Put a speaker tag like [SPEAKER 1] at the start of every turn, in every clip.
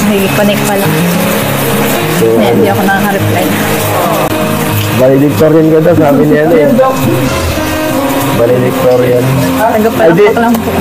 [SPEAKER 1] Nag-connect pa lang.
[SPEAKER 2] So,
[SPEAKER 1] Hindi ako nakaka-reply.
[SPEAKER 2] valedictorian ka daw, sabi niya eh. Valedictorian.
[SPEAKER 1] Tagapalapak lang po.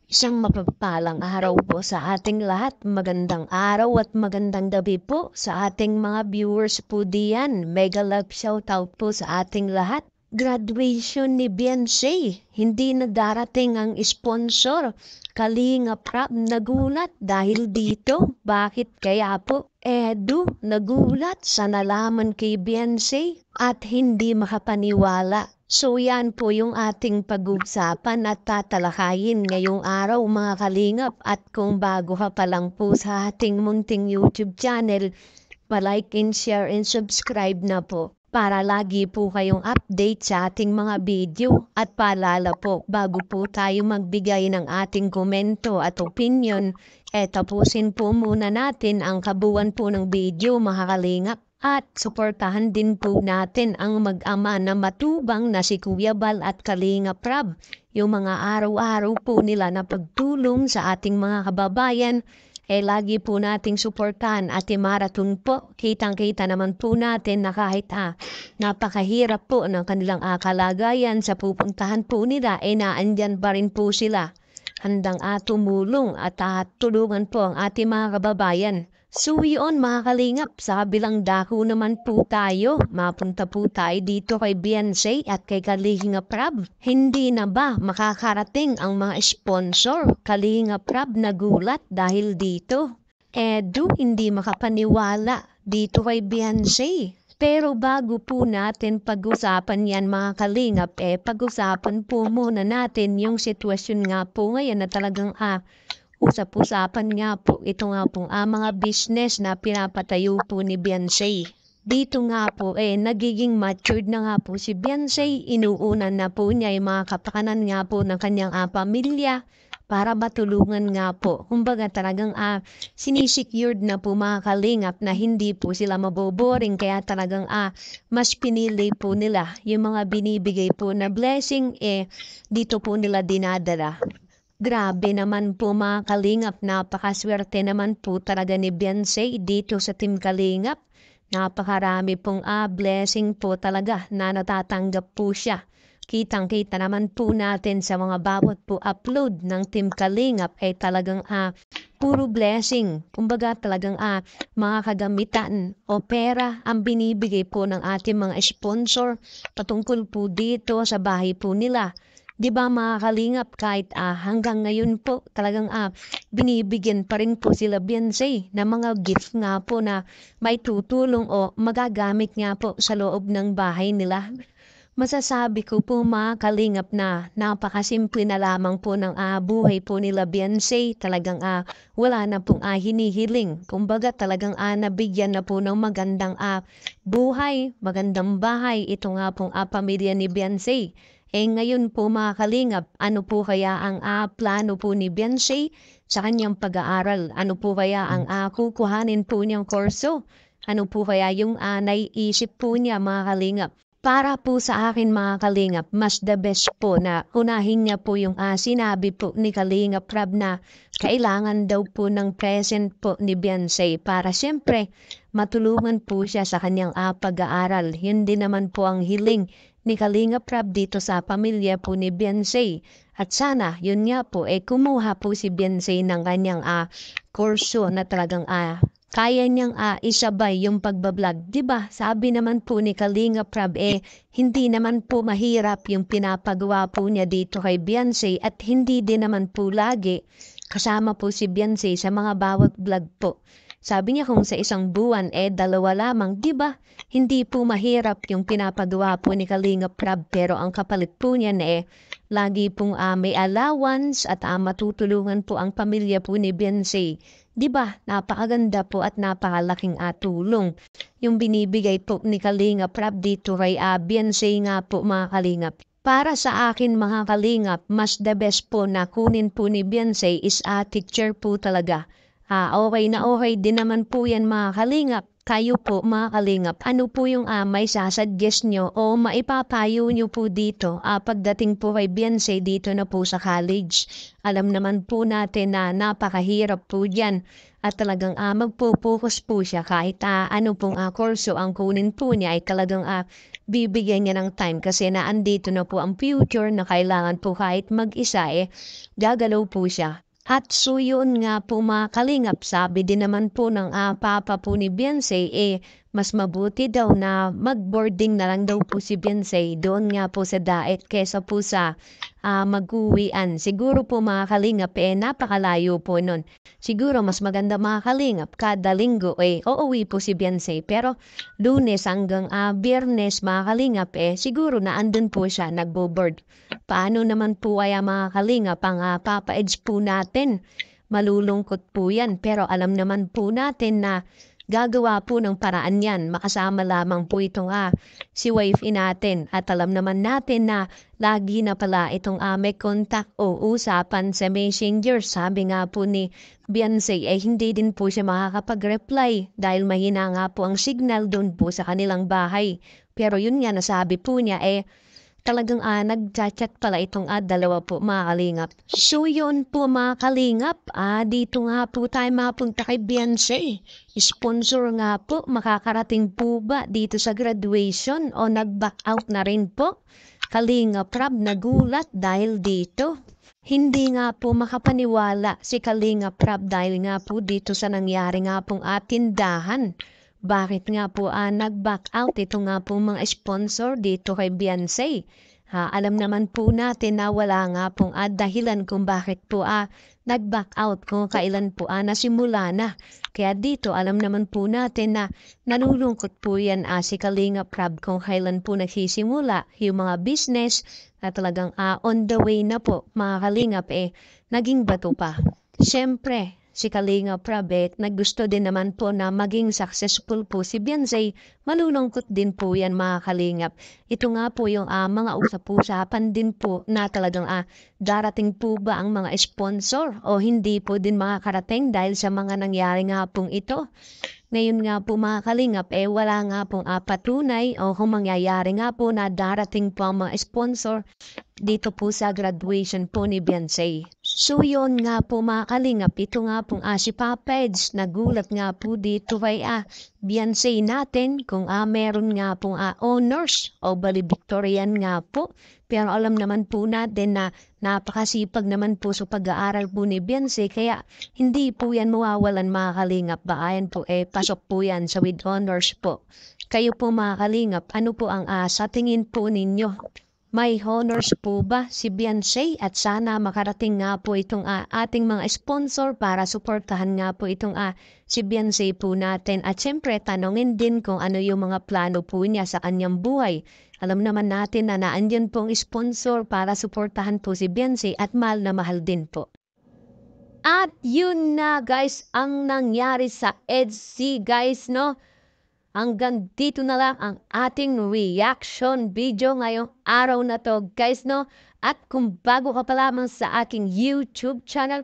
[SPEAKER 3] Isang mapagpalang araw po sa ating lahat. Magandang araw at magandang gabi po sa ating mga viewers po diyan. Mega love shoutout po sa ating lahat. Graduation ni Beyonce. Hindi na darating ang sponsor. Kalinga Prab nagulat dahil dito. Bakit kaya po? Edu nagulat sa nalaman kay Beyonce at hindi makapaniwala. So yan po yung ating pag-uusapan at tatalakayin ngayong araw mga kalingap. At kung bago ka pa lang po sa ating munting YouTube channel, pa-like and share and subscribe na po para lagi po kayong update sa ating mga video. At paalala po, bago po tayo magbigay ng ating komento at opinion, tapusin po muna natin ang kabuuan po ng video mga kalingap. At suportahan din po natin ang mag-ama na matubang na si Kuya Bal at Kalinga Prab. Yung mga araw-araw po nila na pagtulong sa ating mga kababayan, lagi po nating suportahan at marathon po. Kitang-kita naman po natin na kahit napakahirap po ng kanilang kalagayan sa pupuntahan po nila, naandyan pa rin po sila. Handang tumulong at tulungan po ang ating mga kababayan. So yun mga kalingap, sa kabilang dako naman po tayo. Mapunta po tayo dito kay Beyonce at kay Kalinga Prab. Hindi na ba makakarating ang mga sponsor? Kalinga Prab nagulat dahil dito. Edu hindi makapaniwala dito kay Beyonce. Pero bago po natin pag-usapan yan mga kalingap, pag-usapan po muna natin yung sitwasyon nga po ngayon na talagang usap-usapan nga po ito nga pong mga business na pinapatayo po ni Beyonce. Dito nga po nagiging matured na nga po si Beyonce. Inuunan na po niya yung mga kapakanan nga po ng kanyang pamilya para matulungan nga po. Kumbaga talagang sinisecured na po mga kalingap na hindi po sila maboboring. Kaya talagang mas pinili po nila yung mga binibigay po na blessing dito po nila dinadala. Grabe naman po mga kalingap, napakaswerte naman po talaga ni Beyonce dito sa Team Kalingap. Napakarami pong blessing po talaga na natatanggap po siya. Kitang-kita naman po natin sa mga bawat po upload ng Team Kalingap talagang puro blessing. Kumbaga talagang mga kagamitan o pera ang binibigay po ng ating mga sponsor patungkol po dito sa bahay po nila. Diba mga kalingap, kahit hanggang ngayon po talagang binibigyan pa rin po sila Beyonce na mga gift nga po na may tutulong o magagamit nga po sa loob ng bahay nila. Masasabi ko po mga kalingap na napakasimple na lamang po ng buhay po nila Beyonce. Talagang wala na pong hinihiling. Kumbaga talagang nabigyan na po ng magandang buhay, magandang bahay. Ito nga pong pamilya ni Beyonce. Ngayon po mga kalingap, ano po kaya ang plano po ni Beyonce sa kanyang pag-aaral? Ano po kaya ang kukuhanin po niyang kurso? Ano po kaya yung naiisip po niya mga kalingap? Para po sa akin mga kalingap, mas the best po na unahin niya po yung sinabi po ni Kalinga Prab na kailangan daw po ng present po ni Beyonce para siyempre matulungan po siya sa kanyang pag-aaral. Yun din naman po ang hiling ni Kalinga Prab dito sa pamilya po ni Beyonce. At sana, yun nga po, kumuha po si Beyonce ng kanyang kurso na talagang kaya niyang isabay yung pagbablog. Diba? Sabi naman po ni Kalinga Prab, hindi naman po mahirap yung pinapagawa po niya dito kay Beyonce at hindi din naman po lagi kasama po si Beyonce sa mga bawat vlog po. Sabi niya kung sa isang buwan, dalawa lamang, di ba? Hindi po mahirap yung pinapagawa po ni Kalinga Prab, pero ang kapalit po niyan lagi pong may allowance at matutulungan po ang pamilya po ni Beyonce. Di ba? Napakaganda po at napakalaking tulong yung binibigay po ni Kalinga Prab dito kay Beyonce nga po mga kalingap. Para sa akin mga kalingap, mas the best po na kunin po ni Beyonce is teacher po talaga. Okay na okay din naman po yan mga kalingap. Kayo po mga kalingap, ano po yung may sasuggest nyo o maipapayo nyo po dito pagdating po kay Beyonce dito na po sa college? Alam naman po natin na napakahirap po dyan at talagang magpo-focus po siya kahit ano pong kurso ang kunin po niya ay talagang bibigyan niya ng time kasi naandito na po ang future na kailangan po kahit mag-isa gagalaw po siya. At so yun nga po mga kalingap, sabi din naman po ng papa po ni Beyonce mas mabuti daw na mag-boarding na lang daw po si Beyonce doon nga po sa daet kesa po sa mag-uwian. Siguro po mga kalingap napakalayo po nun. Siguro mas maganda mga kalingap kada linggo uuwi po si Beyonce pero Lunes hanggang Biyernes mga kalingap siguro na andun po siya nagbo-board. Paano naman po kaya mga kalingap ang Papa Edge po natin? Malulungkot po yan pero alam naman po natin na gagawa po ng paraan yan. Makasama lamang po itong si wifey natin. At alam naman natin na lagi na pala itong may contact o usapan sa messenger. Sabi nga po ni Beyonce hindi din po siya makakapag-reply dahil mahina nga po ang signal doon po sa kanilang bahay. Pero yun nga nasabi po niya talagang nag-chat pala itong dalawa po mga kalingap. So yun po mga kalingap, dito nga po tayo mapunta kay Beyonce. Sponsor nga po, makakarating po ba dito sa graduation o nag-back out na rin po? Kalingap Rab nagulat dahil dito. Hindi nga po makapaniwala si Kalingap Rab dahil nga po dito sa nangyari nga pong tindahan. Bakit nga po nag-back out ito nga po mga sponsor dito kay Beyonce? Alam naman po natin na wala nga pong dahilan kung bakit po nag-back out kung kailan po nasimula na. Kaya dito alam naman po natin na nanulungkot po yan si Kalingap Rab kung kailan po nagsisimula yung mga business na talagang on the way na po mga Kalingap naging bato pa. Siyempre, si Kalingap Rab naggusto din naman po na maging successful po si Beyonce. Malulungkot din po yan mga Kalingap. Ito nga po yung mga usap-usapan din po na talagang darating po ba ang mga sponsor o hindi po din makakarating dahil sa mga nangyari nga pong ito. Ngayon nga po mga Kalingap wala nga pong patunay o kung mangyayari nga po na darating po ang mga sponsor dito po sa graduation po ni Beyonce. So yun nga po mga Kalingap, ito nga pong si Papa Edge, nagulat nga po dito kay Beyonce natin kung meron nga pong honors o valedictorian nga po. Pero alam naman po natin na napakasipag naman po sa pag-aaral po ni Beyonce kaya hindi po yan mawawalan mga Kalingap. Baayan po pasok po yan sa with honors po. Kayo po mga Kalingap, ano po ang sa tingin po ninyo? May honors po ba si Beyonce at sana makarating nga po itong ating mga sponsor para suportahan nga po itong si Beyonce po natin at syempre tanongin din kung ano yung mga plano po niya sa kanyang buhay. Alam naman natin na naandyan pong sponsor para suportahan po si Beyonce at mahal na mahal din po. At yun na guys ang nangyari sa EDC guys no. Hanggang dito na lang ang ating reaction video ngayong araw na to guys no. At kung bago ka pa lamang sa aking YouTube channel,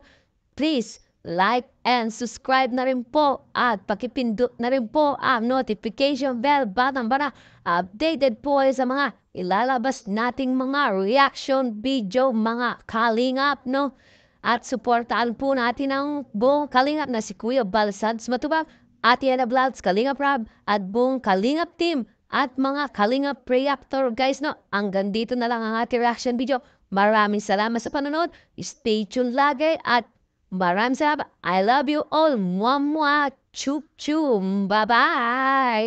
[SPEAKER 3] please like and subscribe na rin po at pakipindot na rin po ang notification bell button para updated po kayo sa mga ilalabas nating mga reaction video mga Kalingap no. At suportaan po natin ang buong Kalingap na si Kuya Balsads Matubang, Ate Ana Vlogs, Kalingap Rab, at buong Kalingap team at mga Kalingap Reactor guys no. Hanggang dito na lang ang ating reaction video. Maraming salamat sa panonood. Stay tuned lagi at maraming salamat. I love you all. Mwah mwah. Chup chum. Bye bye.